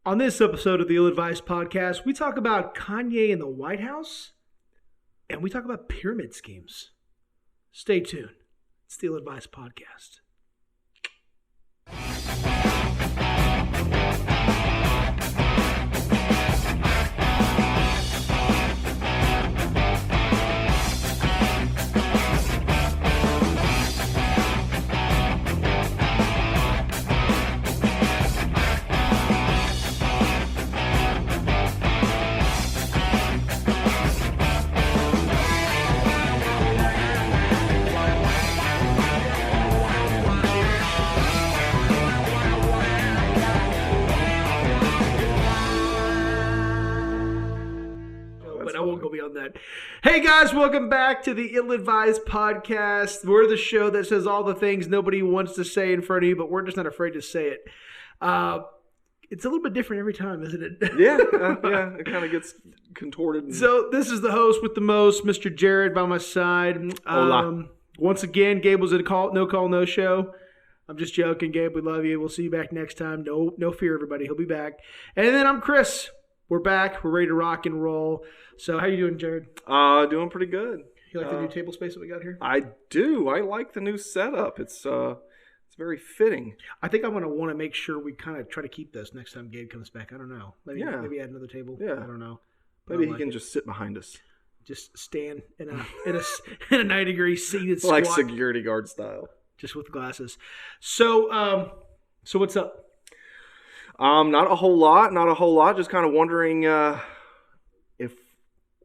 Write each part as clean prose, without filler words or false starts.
On this episode of the Ill Advised Podcast, we talk about Kanye in the White House, and we talk about pyramid schemes. Stay tuned. It's the Ill Advised Podcast. That. Hey guys, welcome back to the Ill Advised Podcast. We're the show that says all the things nobody wants to say in front of you, but we're just not afraid to say it. It's a little bit different every time, isn't it? Yeah, it kind of gets contorted. So this is the host with the most, Mr. Jared, by my side. Once again, Gabe was a no call, no show. I'm just joking, Gabe. We love you. We'll see you back next time. No fear, everybody. He'll be back. And then I'm Chris. We're back. We're ready to rock and roll. So how you doing, Jared? Doing pretty good. You like the new table space that we got here? I do. I like the new setup. It's very fitting. I think I'm going to want to make sure we kind of try to keep this next time Gabe comes back. I don't know. Maybe add another table. Yeah. I don't know. Maybe he can just sit behind us. Just stand in a 90-degree seated squat. Like security guard style. Just with glasses. So what's up? Not a whole lot. Just kind of wondering if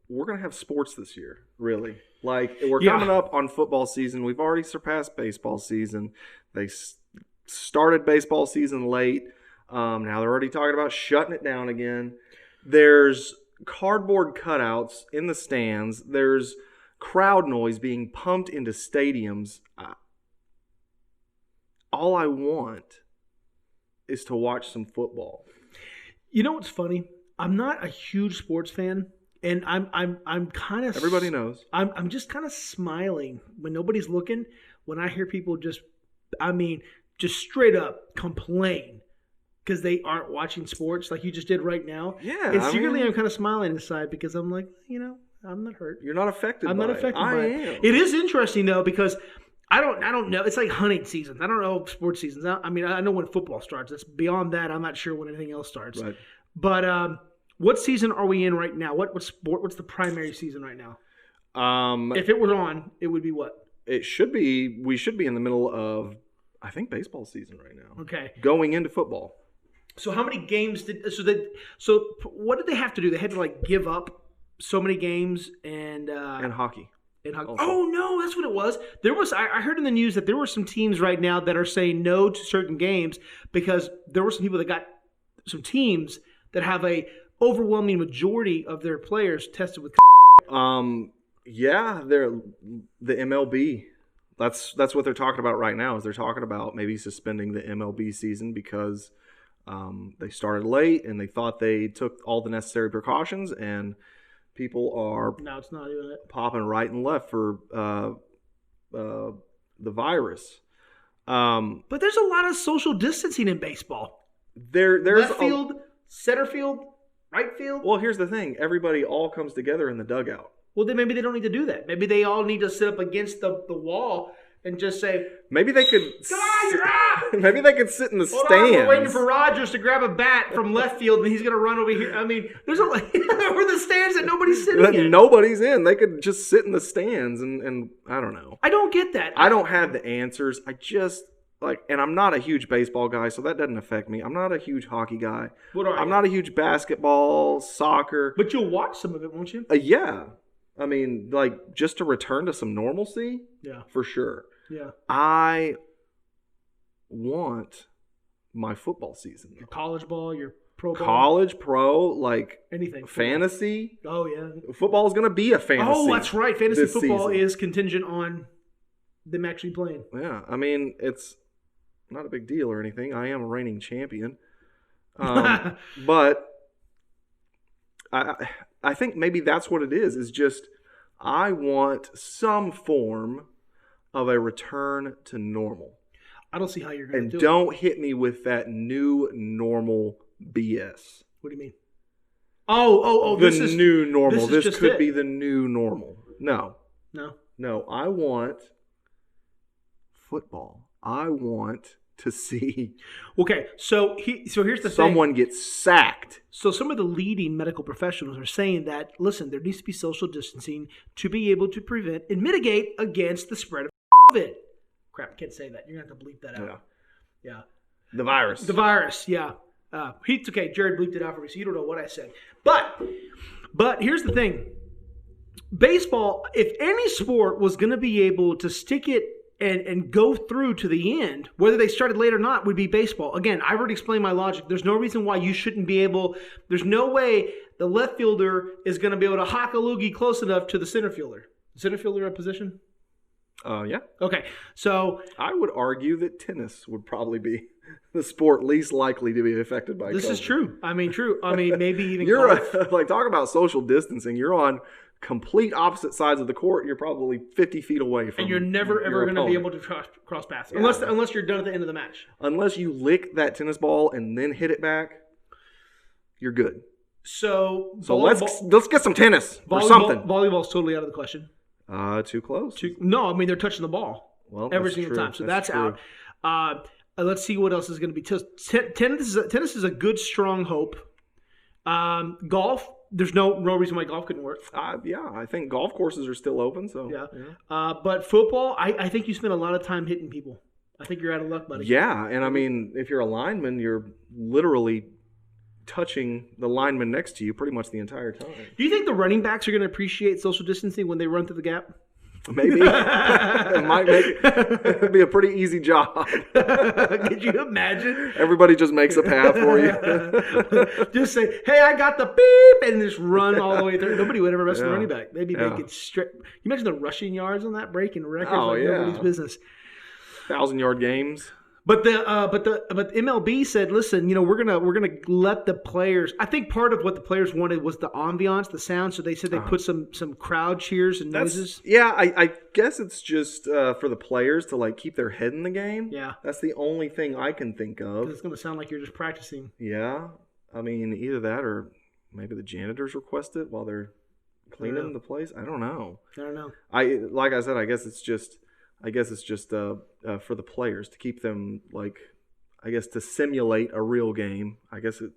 we're going to have sports this year, really. Like, we're coming up on football season. We've already surpassed baseball season. They started baseball season late. Now they're already talking about shutting it down again. There's cardboard cutouts in the stands. There's crowd noise being pumped into stadiums. All I want is to watch some football. You know what's funny? I'm not a huge sports fan, and I'm kind of. Everybody knows. I'm just kind of smiling when nobody's looking. When I hear people just straight up complain because they aren't watching sports like you just did right now. Yeah, and secretly I'm kind of smiling inside because I'm like, I'm not hurt. You're not affected. I'm not affected by it. I am. It is interesting though because. I don't know. It's like hunting seasons. I don't know sports seasons. I know when football starts. It's beyond that. I'm not sure when anything else starts. Right. But what season are we in right now? What's the primary season right now? If it were on, it would be what? It should be. We should be in the middle of, I think, baseball season right now. Okay. Going into football. So how many games So what did they have to do? They had to give up so many games and hockey. Oh no, that's what it was. I heard in the news that there were some teams right now that are saying no to certain games because there were some people that got some teams that have a overwhelming majority of their players tested with. They're the MLB. That's what they're talking about right now. Is they're talking about maybe suspending the MLB season because they started late and they thought they took all the necessary precautions and. People are no, it's not even it. Popping right and left for the virus. But there's a lot of social distancing in baseball. There's left field, center field, right field. Well, here's the thing. Everybody all comes together in the dugout. Well, then maybe they don't need to do that. Maybe they all need to sit up against the wall and just say, maybe they could. Come on, you're out! Maybe they could sit in the stands. We're waiting for Rogers to grab a bat from left field, and he's going to run over here. There's where the stands that nobody's sitting in. Nobody's in. They could just sit in the stands, and I don't know. I don't get that. I don't have the answers. I just and I'm not a huge baseball guy, so that doesn't affect me. I'm not a huge hockey guy. What are you? I'm not a huge basketball, soccer. But you'll watch some of it, won't you? Yeah. Just to return to some normalcy. Yeah. For sure. Yeah. I want my football season. Your college ball, your pro ball. College, pro, anything. Fantasy. Oh, yeah. Football is going to be a fantasy. Oh, that's right. Fantasy football season is contingent on them actually playing. Yeah. It's not a big deal or anything. I am a reigning champion. But I think maybe that's what it is just I want some form of a return to normal. I don't see how you're going to do it. And don't hit me with that new normal BS. What do you mean? Oh! The new normal. This could be the new normal. No. I want football. I want to see. Okay, so here's the thing. Someone gets sacked. So some of the leading medical professionals are saying that, listen, there needs to be social distancing to be able to prevent and mitigate against the spread of COVID. Crap, I can't say that. You're going to have to bleep that out. Yeah. The virus. The virus, yeah. It's okay. Jared bleeped it out for me, so you don't know what I said. But here's the thing. Baseball, if any sport was going to be able to stick it and go through to the end, whether they started late or not, would be baseball. Again, I've already explained my logic. There's no reason why you shouldn't be able – there's no way the left fielder is going to be able to hock a loogie close enough to the center fielder. Center fielder a position? Yeah. Okay, so – I would argue that tennis would probably be the sport least likely to be affected by this COVID. is true. I mean, maybe even like, talk about social distancing. You're on – complete opposite sides of the court. You're probably 50 feet away from. And you're never ever going to be able to cross paths unless you're done at the end of the match. Unless you lick that tennis ball and then hit it back, you're good. So let's get some tennis or something. Volleyball's totally out of the question. Too close. No, I mean they're touching the ball every single time, so that's out. Let's see what else is going to be. Tennis is a good strong hope. Golf. There's no reason why golf couldn't work. I think golf courses are still open. So but football, I think you spend a lot of time hitting people. I think you're out of luck, buddy. Yeah, and I mean, if you're a lineman, you're literally touching the lineman next to you pretty much the entire time. Do you think the running backs are going to appreciate social distancing when they run through the gap? Maybe. It might it'd be a pretty easy job. Could you imagine? Everybody just makes a path for you. Just say, hey, I got the beep, and just run all the way through. Nobody would ever rush the running back. They'd be making straight. You imagine the rushing yards on that, breaking records nobody's business. 1,000-yard games. But MLB said, listen, we're gonna let the players. I think part of what the players wanted was the ambiance, the sound. So they said they put some crowd cheers and noises. Yeah, I guess it's just for the players to like keep their head in the game. Yeah, that's the only thing I can think of. It's gonna sound like you're just practicing. Yeah, I mean either that or maybe the janitors request it while they're cleaning the place. I don't know. Like I said, I guess it's just for the players to keep them to simulate a real game. I guess it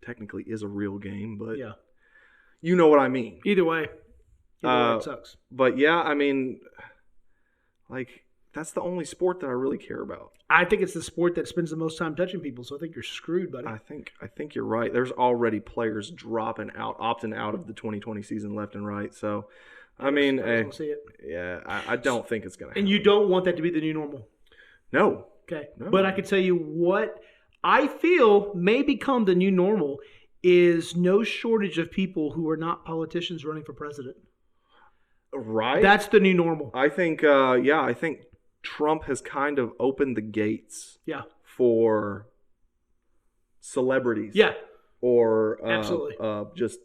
technically is a real game, but you know what I mean. Either way it sucks. But yeah, I mean, that's the only sport that I really care about. I think it's the sport that spends the most time touching people, so I think you're screwed, buddy. I think you're right. There's already players opting out of the 2020 season left and right, so. I mean, I don't think it's going to happen. And you don't want that to be the new normal? No. Okay. No. But I can tell you what I feel may become the new normal is no shortage of people who are not politicians running for president. Right. That's the new normal. I think, I think Trump has kind of opened the gates for celebrities. Yeah. Or absolutely. Just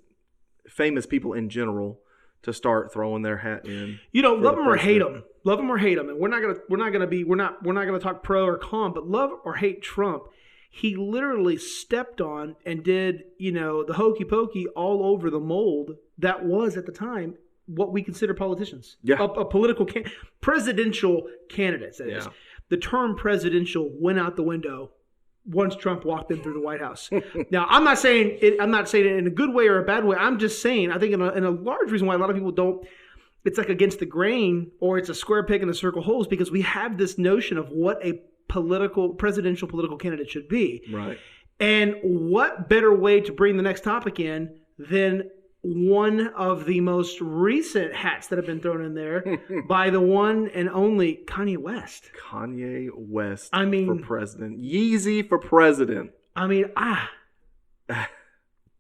famous people in general. To start throwing their hat in, love them or hate them, and we're not gonna talk pro or con, but love or hate Trump, he literally stepped on and did the hokey pokey all over the mold that was at the time what we consider politicians, a political presidential candidates. That is, the term presidential went out the window once Trump walked in through the White House. Now, I'm not saying it in a good way or a bad way. I'm just saying, I think in a large reason why a lot of people don't, it's like against the grain or it's a square peg in a circle hole is because we have this notion of what a presidential political candidate should be. Right. And what better way to bring the next topic in than one of the most recent hats that have been thrown in there by the one and only Kanye West. Kanye West for president. Yeezy for president. And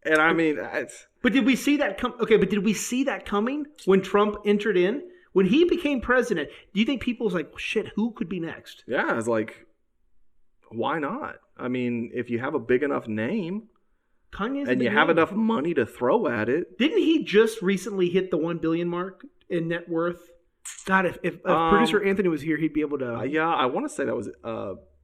I mean, but did we see that but did we see that coming when Trump entered in? When he became president, do you think people was like, shit, who could be next? Yeah, it's like, why not? I mean, if you have a big enough name, and you have enough money to throw at it. Didn't he just recently hit the 1 billion mark in net worth? God, if producer Anthony was here, he'd be able to. I want to say that was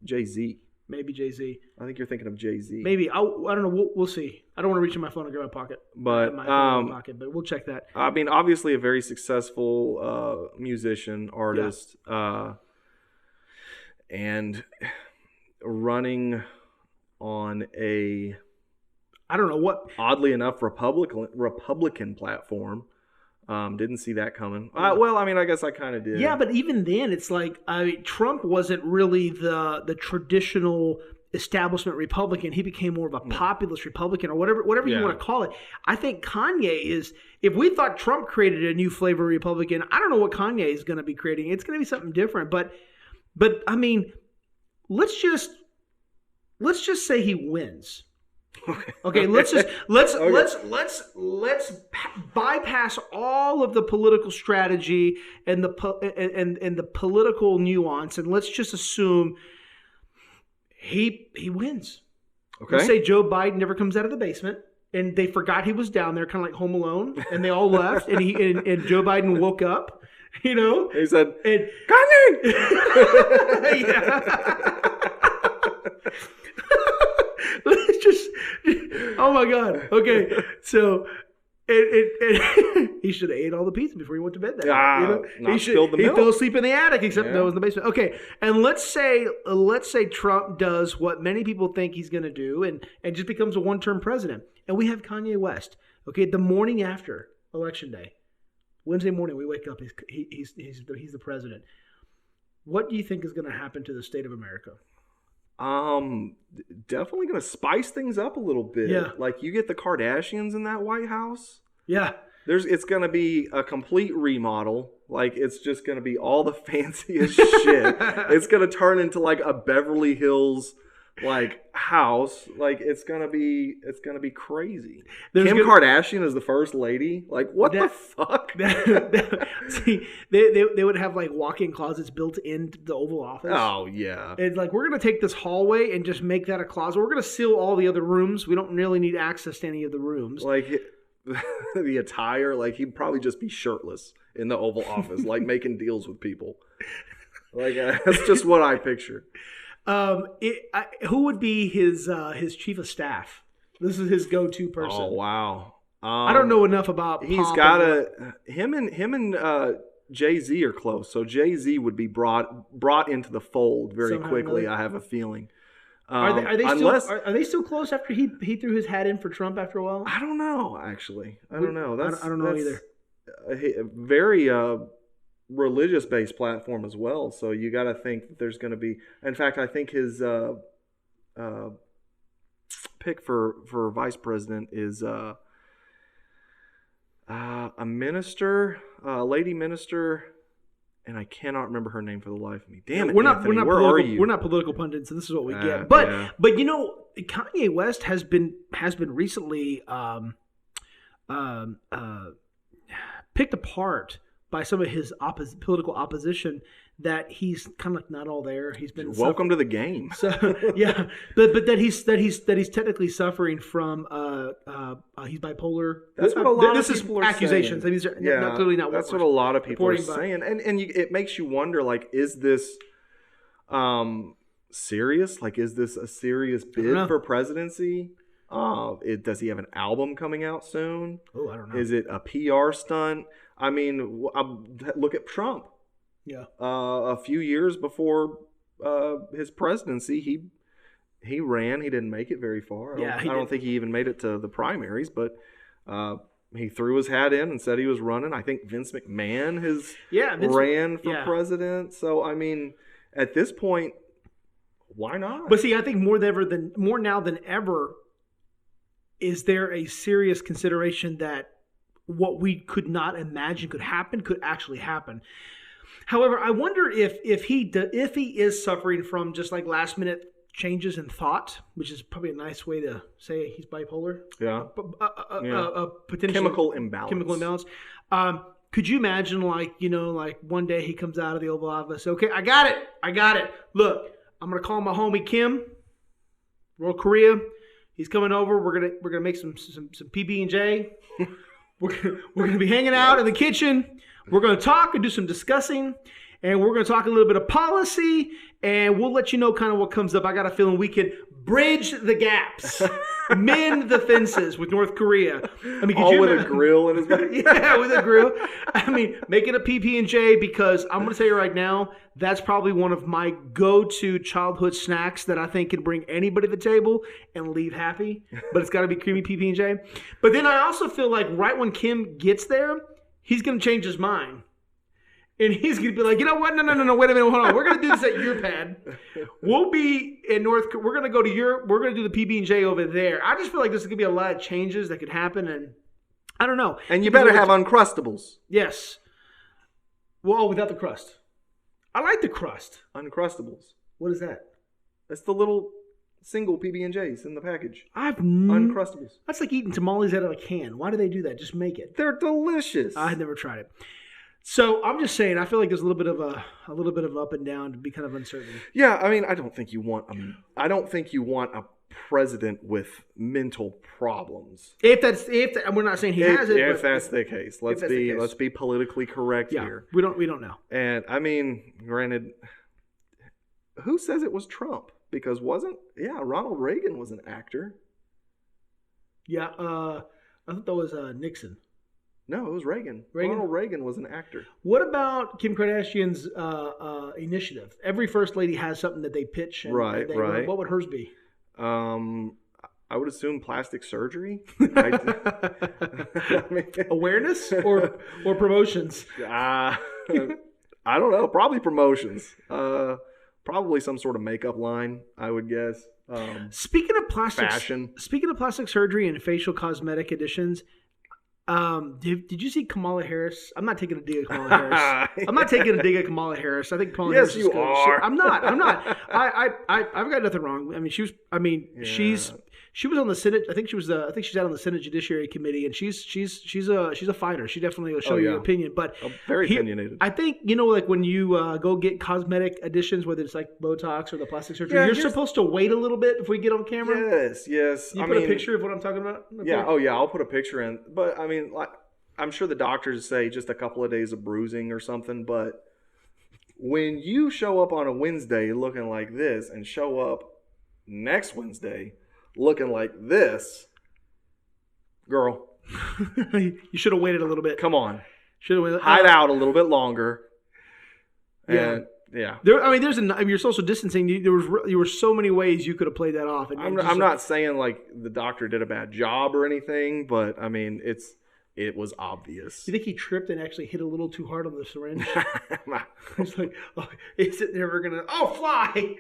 Jay-Z. Maybe Jay-Z. I think you're thinking of Jay-Z. Maybe. I don't know. We'll see. I don't want to reach in my phone and grab my pocket. But but we'll check that. I mean, obviously a very successful musician, artist, and running on a, I don't know what, oddly enough, Republican platform. Didn't see that coming. Well, I mean, I guess I kind of did. Yeah, but even then, it's like, Trump wasn't really the traditional establishment Republican. He became more of a populist Republican, or whatever you want to call it. I think Kanye is. If we thought Trump created a new flavor of Republican, I don't know what Kanye is going to be creating. It's going to be something different. But I mean, let's just say he wins. Okay. Let's bypass all of the political strategy and the political nuance, and let's just assume he wins. Okay. Let's say Joe Biden never comes out of the basement, and they forgot he was down there, kind of like Home Alone, and they all left, and Joe Biden woke up. He said, and Kanye. Let's just, oh my God. Okay. So he should have ate all the pizza before he went to bed that night. He fell asleep in the attic, except that was in the basement. Okay. And let's say Trump does what many people think he's going to do and just becomes a one-term president. And we have Kanye West. Okay. The morning after Election Day, Wednesday morning, we wake up, he's the president. What do you think is going to happen to the state of America? Definitely gonna spice things up a little bit. Yeah. Like, you get the Kardashians in that White House. Yeah. It's gonna be a complete remodel. Like, it's just gonna be all the fanciest shit. It's gonna turn into like a Beverly Hills house. Like, it's gonna be crazy. Kim Kardashian is the first lady. Like, what the fuck? See, they would have like walk-in closets built into the Oval Office. Oh yeah. And like, we're gonna take this hallway and just make that a closet. We're gonna seal all the other rooms. We don't really need access to any of the rooms. Like, the attire, like, he'd probably just be shirtless in the Oval Office, like making deals with people. Like, that's just what I picture. Who would be his chief of staff? This is his go-to person. Oh wow! I don't know enough about. He's got him and Jay-Z are close, so Jay-Z would be brought into the fold very quickly. Really? I have a feeling. Are they still close after he threw his hat in for Trump after a while? I don't know. Actually, I don't know. I don't know either. Very religious-based platform as well. So you got to think that there's going to be. In fact, I think his pick for vice president is a minister, a lady minister, and I cannot remember her name for the life of me. Damn it, Anthony, where are you? We're not political pundits, and this is what we get. But Kanye West has been recently picked apart by some of his political opposition, that he's kind of not all there. He's been welcome to the game. So yeah, but that he's technically suffering from he's bipolar. That's what a lot of people are accusations. saying. These are clearly not. That's what a lot of people are saying, and it makes you wonder, like, is this serious? Like, is this a serious bid for presidency? Does he have an album coming out soon? Oh, I don't know. Is it a PR stunt? I mean, look at Trump. Yeah. A few years before his presidency, he ran. He didn't make it very far. I don't think he even made it to the primaries, but he threw his hat in and said he was running. I think Vince McMahon ran for president. So, I mean, at this point, why not? But see, I think more now than ever, is there a serious consideration that what we could not imagine could happen could actually happen. However, I wonder if he is suffering from just like last minute changes in thought, which is probably a nice way to say he's bipolar. Yeah. A potential chemical imbalance. Could you imagine, like one day he comes out of the Oval Office? Okay, I got it. Look, I'm gonna call my homie Kim, World Korea. He's coming over. We're gonna make some PB&J. We're gonna be hanging out in the kitchen. We're gonna talk and do some discussing, and we're going to talk a little bit of policy, and we'll let you know kind of what comes up. I got a feeling we can bridge the gaps, mend the fences with North Korea. I mean, all with a grill in his back. Yeah, with a grill. I mean, make it a PB&J, because I'm going to tell you right now, that's probably one of my go-to childhood snacks that I think can bring anybody to the table and leave happy. But it's got to be creamy PB&J. But then I also feel like right when Kim gets there, he's going to change his mind. And he's going to be like, you know what? No, wait a minute, hold on. We're going to do this at your pad. We'll be in North Korea. We're going to go to we're going to do the PB&J over there. I just feel like there's going to be a lot of changes that could happen, and I don't know. And you better have Uncrustables. Yes. Well, without the crust. I like the crust. Uncrustables. What is that? That's the little single PB&Js in the package. Uncrustables. That's like eating tamales out of a can. Why do they do that? Just make it. They're delicious. I had never tried it. So I'm just saying, I feel like there's a little bit of up and down to be kind of uncertain. Yeah, I mean, I don't think you want a president with mental problems. If we're not saying he has it. If that's the case, let's be politically correct here. We don't know. And I mean, granted, who says it was Trump? Because Ronald Reagan was an actor. Yeah, I thought that was Nixon. No, it was Reagan. Ronald Reagan was an actor. What about Kim Kardashian's initiative? Every first lady has something that they pitch. Right. What would hers be? I would assume plastic surgery. Awareness or promotions? I don't know. Probably promotions. Probably some sort of makeup line, I would guess. Speaking of plastic fashion. Speaking of plastic surgery and facial cosmetic additions, did you see Kamala Harris? I'm not taking a dig at Kamala Harris. I'm not taking a dig at Kamala Harris. I think Kamala Harris is good. Yes, you are. I'm not. I've got nothing wrong. I mean, she was on the Senate. I think she's out on the Senate Judiciary Committee, and she's a fighter. She definitely will show you her opinion. But very opinionated. I think like when you go get cosmetic additions, whether it's like Botox or the plastic surgery, you're supposed to wait a little bit before you get on camera. Yes. You put a picture of what I'm talking about. Yeah. Oh yeah. I'll put a picture in. But I mean, I'm sure the doctors say just a couple of days of bruising or something. But when you show up on a Wednesday looking like this, and show up next Wednesday looking like this, girl, you should have waited a little bit. Come on, should have waited. Hide out a little bit longer. And, yeah. You're social distancing. There were so many ways you could have played that off. And I'm not saying like the doctor did a bad job or anything, but I mean it was obvious. You think he tripped and actually hit a little too hard on the syringe? He's like, is it never gonna? Oh, fly!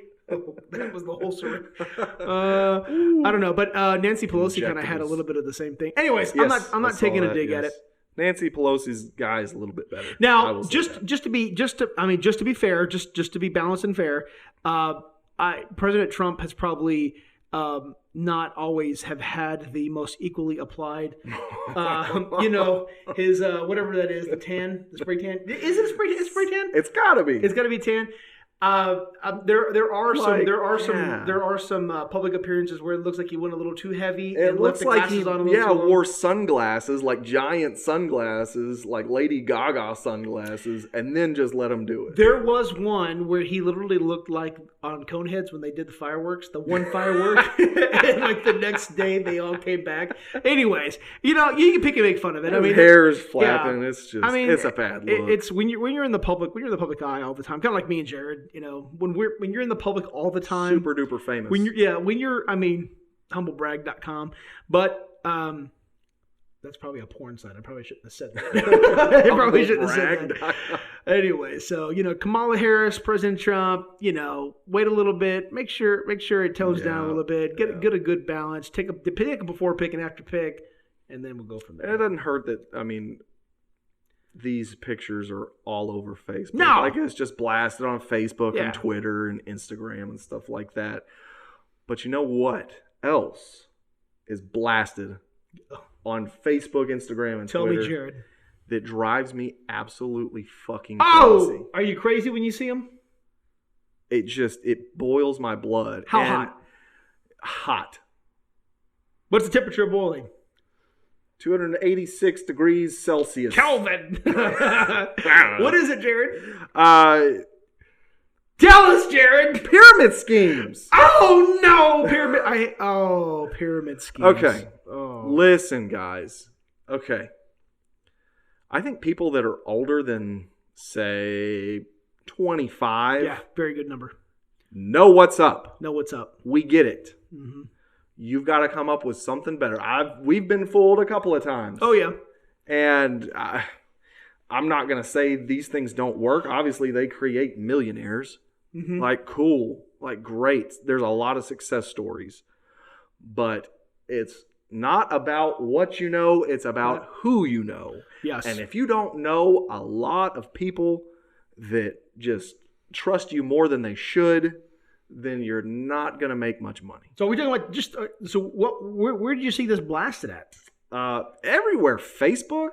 That was the whole syringe. I don't know, but Nancy Pelosi kind of had a little bit of the same thing. Anyways, yes, I'm not taking a dig at it. Nancy Pelosi's guy is a little bit better. Now, just to be fair, just to be balanced and fair, President Trump has probably not always have had the most equally applied, his whatever that is, the spray tan. Is it a spray tan? It's gotta be. It's gotta be tan. There are some public appearances where it looks like he went a little too heavy. It looks like he wore sunglasses, like giant sunglasses, like Lady Gaga sunglasses, and then just let him do it. There was one where he literally looked like on Coneheads when they did the fireworks, the one firework, and like the next day they all came back. Anyways, you can pick and make fun of it. His hair is flapping. Yeah, it's just, it's a bad look. It's when you're in the public eye all the time, kind of like me and Jared. When you're in the public all the time, super duper famous. Humblebrag.com, but that's probably a porn site. I probably shouldn't have said that. I probably shouldn't have said that. Anyway, so Kamala Harris, President Trump, wait a little bit, make sure it tones down a little bit, get a good balance, take a before pick and after pick, and then we'll go from there. It doesn't hurt that. I mean, these pictures are all over Facebook. No! Like, it's just blasted on Facebook and Twitter and Instagram and stuff like that. But you know what else is blasted on Facebook, Instagram, and Twitter? Tell me, Jared. That drives me absolutely fucking crazy. Oh! Are you crazy when you see them? It boils my blood. How hot? Hot. What's the temperature of boiling? 286 degrees Celsius. Kelvin. Wow. What is it, Jared? Tell us, Jared. Pyramid schemes. Oh no, pyramid schemes. Okay. Oh. Listen, guys. Okay. I think people that are older than, say, 25. Yeah, very good number. Know what's up. Know what's up. We get it. Mm-hmm. You've got to come up with something better. We've been fooled a couple of times. Oh yeah. And I'm not going to say these things don't work. Obviously, they create millionaires. Mm-hmm. Like, cool. Like, great. There's a lot of success stories. But it's not about what you know. It's about who you know. Yes. And if you don't know a lot of people that just trust you more than they should, then you're not going to make much money. So we're talking about where did you see this blasted at? Everywhere. Facebook,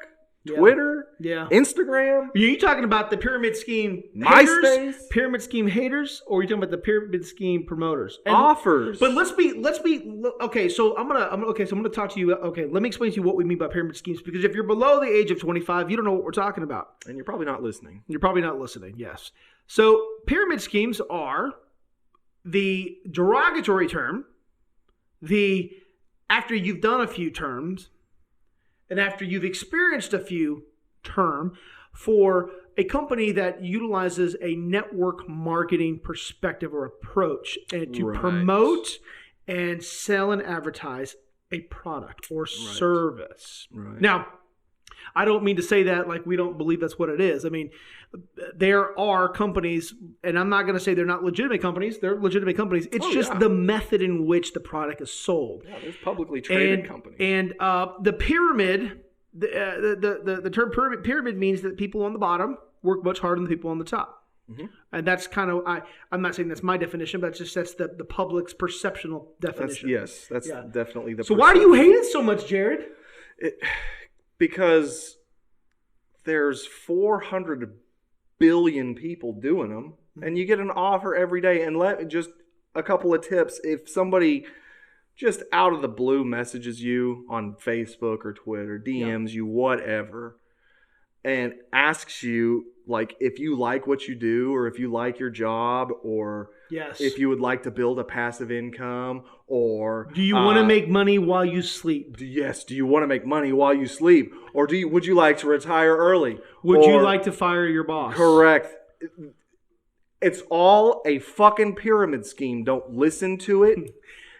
Twitter, Instagram. Are you talking about the pyramid scheme MySpace, haters, pyramid scheme haters, or are you talking about the pyramid scheme promoters? And, offers. But let's be okay. So I'm gonna talk to you. Okay, let me explain to you what we mean by pyramid schemes, because if you're below the age of 25, you don't know what we're talking about, and you're probably not listening. Yes. So pyramid schemes are the derogatory term, after you've done a few terms, and after you've experienced a few term, for a company that utilizes a network marketing perspective or approach and to promote and sell and advertise a product or service. Right. Now, I don't mean to say that like we don't believe that's what it is. I mean, there are companies, and I'm not going to say they're not legitimate companies. They're legitimate companies. It's just the method in which the product is sold. Yeah, there's publicly traded companies. And the pyramid, the term pyramid means that people on the bottom work much harder than the people on the top. Mm-hmm. And that's kind of, I'm not saying that's my definition, but that's the public's perceptional definition. That's definitely the. So why do you hate it so much, Jared? Because there's 400 billion people doing them, and you get an offer every day. And just a couple of tips: if somebody just out of the blue messages you on Facebook or Twitter, DMs you, whatever, and asks you like if you like what you do, or if you like your job, or if you would like to build a passive income, or do you want to make money while you sleep? Do you want to make money while you sleep, or would you like to retire early? Would you like to fire your boss? Correct. It's all a fucking pyramid scheme. Don't listen to it.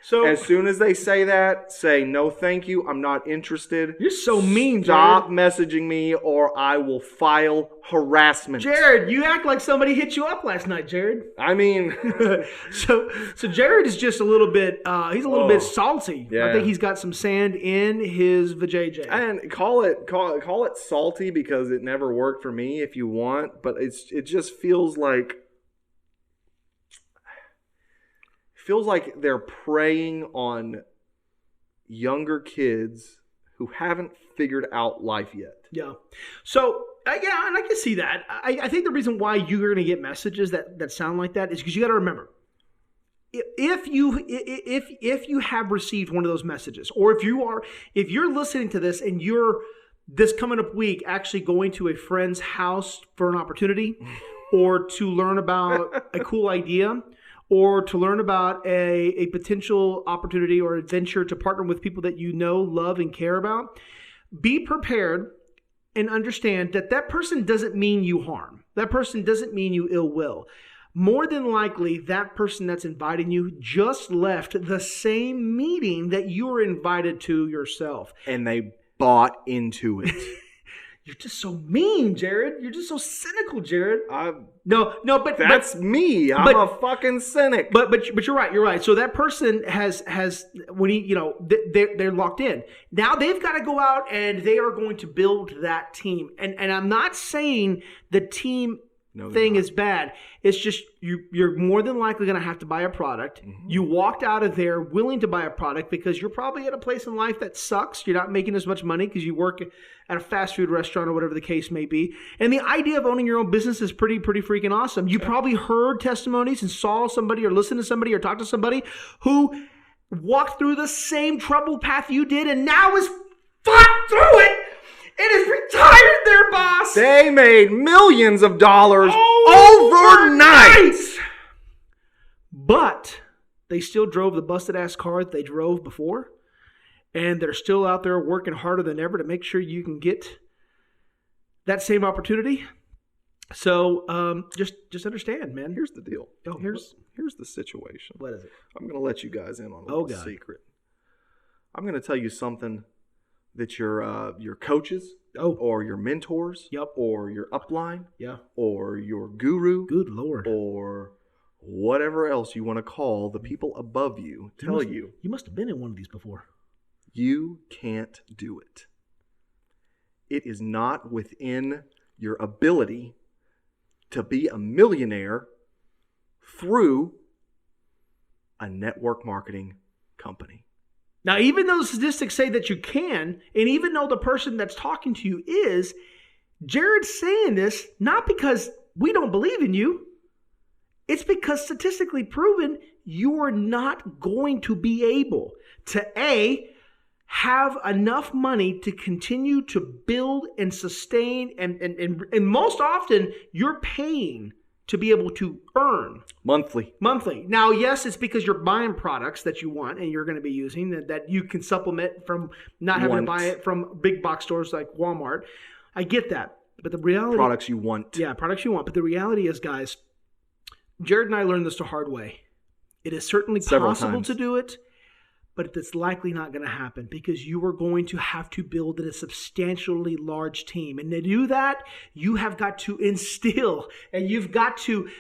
So as soon as they say that, say no, thank you. I'm not interested. You're so mean, Stop Jared. messaging me, or I will file harassment. Jared, you act like somebody hit you up last night, Jared. I mean, so Jared is just a little bit. He's a little bit salty. Yeah. I think he's got some sand in his vajayjay. And call it salty because it never worked for me. If you want, but it just feels like. Feels like they're preying on younger kids who haven't figured out life yet. Yeah. So, and I can see that. I think the reason why you're going to get messages that sound like that is because you got to remember, if you have received one of those messages, or if you're listening to this and you're this coming up week actually going to a friend's house for an opportunity, or to learn about a cool idea, or to learn about a potential opportunity or adventure to partner with people that you know, love, and care about, be prepared and understand that person doesn't mean you harm. That person doesn't mean you ill will. More than likely, that person that's inviting you just left the same meeting that you were invited to yourself. And they bought into it. You're just so mean, Jared. You're just so cynical, Jared. But that's me. I'm a fucking cynic. But you're right. You're right. So that person has when they're locked in. Now they've got to go out and they are going to build that team. And I'm not saying the team thing is bad. It's just you're more than likely going to have to buy a product. Mm-hmm. You walked out of there willing to buy a product because you're probably at a place in life that sucks. You're not making as much money because you work at a fast food restaurant or whatever the case may be. And the idea of owning your own business is pretty freaking awesome. You probably heard testimonies and saw somebody or listened to somebody or talked to somebody who walked through the same troubled path you did and now is fought through it and is retired there, boss. They made millions of dollars overnight. But they still drove the busted-ass car that they drove before. And they're still out there working harder than ever to make sure you can get that same opportunity. So just understand, man. Here's the deal. Oh, here's the situation. What is it? I'm going to let you guys in on a little secret. I'm going to tell you something that your coaches or your mentors or your upline or your guru, good Lord, or whatever else you want to call the people above you tell you. You must have been in one of these before. You can't do it. It is not within your ability to be a millionaire through a network marketing company. Now, even though the statistics say that you can, and even though the person that's talking to you is, Jared's saying this not because we don't believe in you. It's because statistically proven you are not going to be able to, have enough money to continue to build and sustain, and most often you're paying to be able to earn monthly. Now, yes, it's because you're buying products that you want and you're going to be using that you can supplement from not having to buy it from big box stores like Walmart. I get that, but the reality, products you want. Yeah, products you want. But the reality is, guys, Jared and I learned this the hard way. It is certainly possible to do it, but it's likely not going to happen because you are going to have to build a substantially large team. And to do that, you have got to instill and you've got to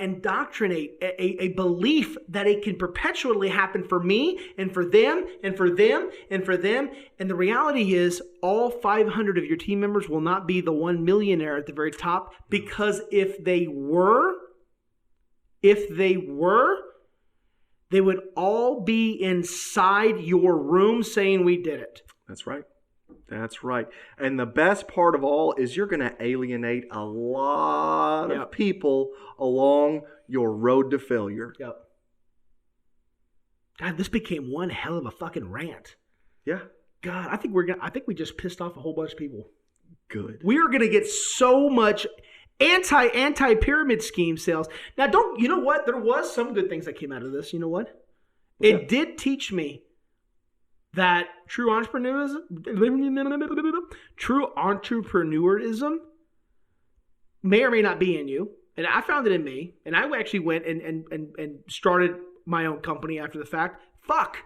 indoctrinate a belief that it can perpetually happen for me and for them and for them and for them. And the reality is all 500 of your team members will not be the one millionaire at the very top, because if they were, they would all be inside your room saying we did it. That's right. That's right. And the best part of all is you're going to alienate a lot of people along your road to failure. Yep. God, this became one hell of a fucking rant. Yeah. God, I think we just pissed off a whole bunch of people. Good. We are going to get so much anti-pyramid scheme sales. Now, you know what? There was some good things that came out of this. You know what? It did teach me that true entrepreneurism may or may not be in you. And I found it in me. And I actually went and started my own company after the fact. Fuck.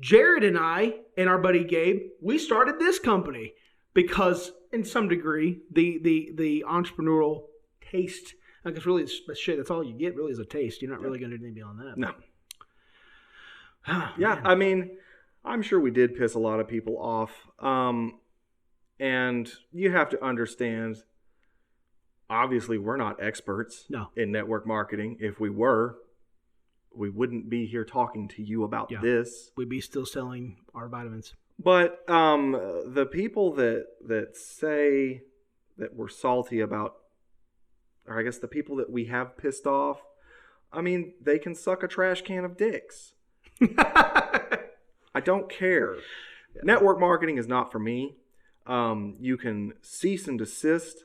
Jared and I and our buddy Gabe, we started this company because, in some degree, the entrepreneurial taste, I guess really shit, that's all you get really is a taste. You're not really going to do anything beyond that. No. Yeah, I mean, I'm sure we did piss a lot of people off. And you have to understand, obviously, we're not experts in network marketing. If we were, we wouldn't be here talking to you about this. We'd be still selling our vitamins. But the people that say that we're salty about, or I guess the people that we have pissed off, I mean, they can suck a trash can of dicks. I don't care. Yeah. Network marketing is not for me. You can cease and desist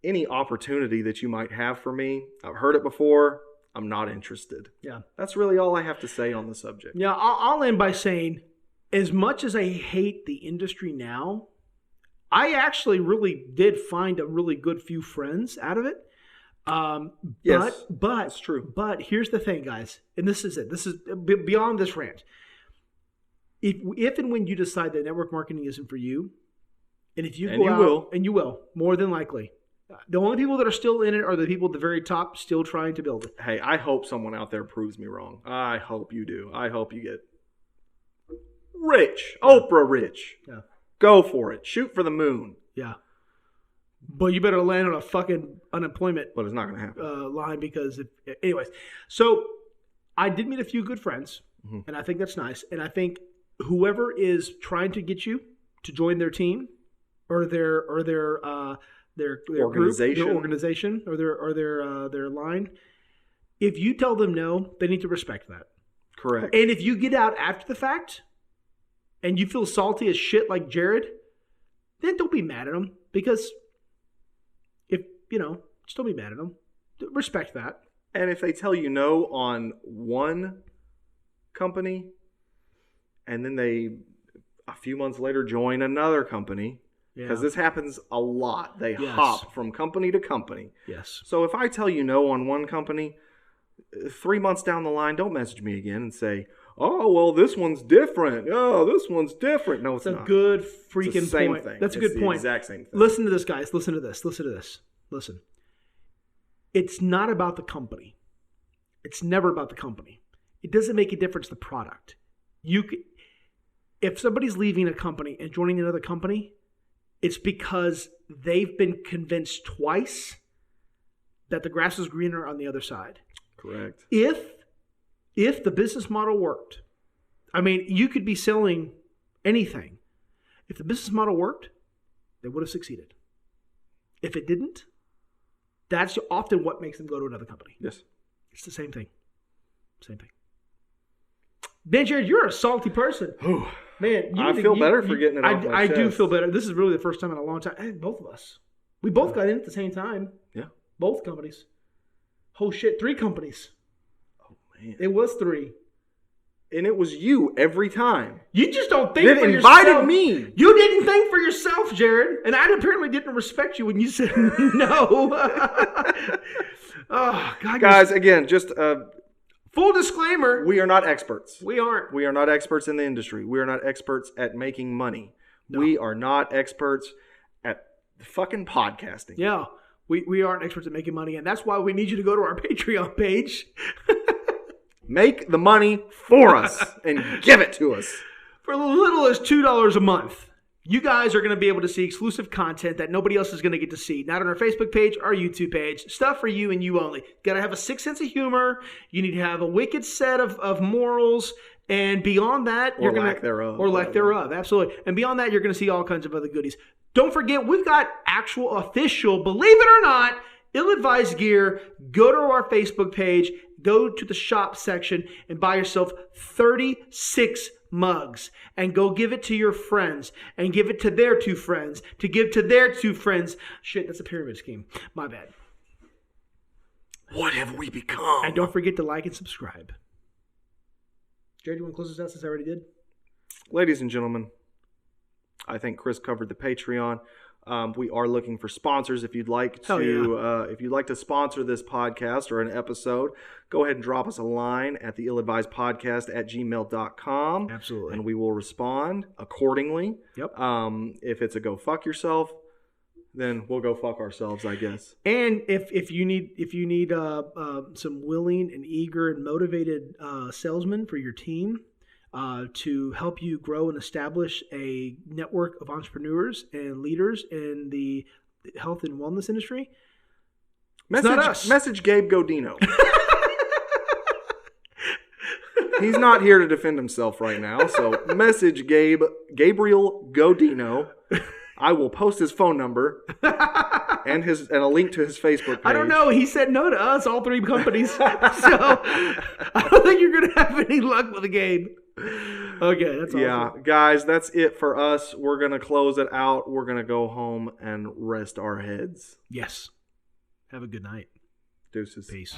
any opportunity that you might have for me. I've heard it before. I'm not interested. Yeah. That's really all I have to say on the subject. Yeah, I'll end by saying, as much as I hate the industry now, I actually really did find a really good few friends out of it. Yes, but that's true. But here's the thing, guys, and this is it. This is beyond this rant. If and when you decide that network marketing isn't for you, and if you you will, more than likely, the only people that are still in it are the people at the very top still trying to build it. Hey, I hope someone out there proves me wrong. I hope you do. I hope you get rich, Oprah rich. Yeah. Go for it. Shoot for the moon. Yeah. But you better land on a fucking unemployment. But it's not going to happen. Line because, anyways. So I did meet a few good friends, and I think that's nice. And I think whoever is trying to get you to join their team or their organization or their line, if you tell them no, they need to respect that. Correct. And if you get out after the fact, and you feel salty as shit like Jared, then don't be mad at him. Because if, just don't be mad at him. Respect that. And if they tell you no on one company, and then they, a few months later, join another company, because this happens a lot. They hop from company to company. Yes. So if I tell you no on one company, 3 months down the line, don't message me again and say, oh, well, this one's different. Oh, this one's different. No, it's not. That's a good freaking it's the same point. Thing. That's a good point. Exact same thing. Listen to this, guys. Listen to this. Listen. It's not about the company. It's never about the company. It doesn't make a difference the product. If somebody's leaving a company and joining another company, it's because they've been convinced twice that the grass is greener on the other side. Correct. If the business model worked, I mean, you could be selling anything. If the business model worked, they would have succeeded. If it didn't, that's often what makes them go to another company. Yes. It's the same thing. Same thing. Ben Jared, you're a salty person. Man, I feel better for getting it off my chest. I do feel better. This is really the first time in a long time. Hey, both of us. We both got in at the same time. Yeah. Both companies. Oh, shit. 3 companies. Oh, man. It was 3. And it was you every time. You just don't think that for yourself. invited me. You didn't think for yourself, Jared. And I apparently didn't respect you when you said no. Oh, God. Guys, again, just full disclaimer. We are not experts. We aren't. We are not experts in the industry. We are not experts at making money. No. We are not experts at fucking podcasting. Yeah. We aren't experts at making money. And that's why we need you to go to our Patreon page. Make the money for us and give it to us. For as little as $2 a month, you guys are going to be able to see exclusive content that nobody else is going to get to see. Not on our Facebook page, our YouTube page. Stuff for you and you only. Got to have a sick sense of humor. You need to have a wicked set of morals. And beyond that, or lack thereof. Or lack thereof, absolutely. And beyond that, you're going to see all kinds of other goodies. Don't forget, we've got actual official, believe it or not, ill-advised gear. Go to our Facebook page. Go to the shop section and buy yourself 36 mugs and go give it to your friends and give it to their 2 friends to give to their 2 friends. Shit, that's a pyramid scheme. My bad. What have we become? And don't forget to like and subscribe. Jared, you want to close this out since I already did? Ladies and gentlemen, I think Chris covered the Patreon. We are looking for sponsors. If you'd like to sponsor this podcast or an episode, go ahead and drop us a line at the illadvisedpodcast@gmail.com. Absolutely. And we will respond accordingly. Yep. If it's a go fuck yourself, then we'll go fuck ourselves, I guess. And if you need some willing and eager and motivated salesmen for your team, to help you grow and establish a network of entrepreneurs and leaders in the health and wellness industry. Message Gabe Godino. He's not here to defend himself right now, so message Gabriel Godino. I will post his phone number and a link to his Facebook page. I don't know. He said no to us, all 3 companies. So I don't think you're going to have any luck with Gabe. Okay, that's all. Yeah, guys, that's it for us. We're going to close it out. We're going to go home and rest our heads. Yes. Have a good night. Deuces. Peace.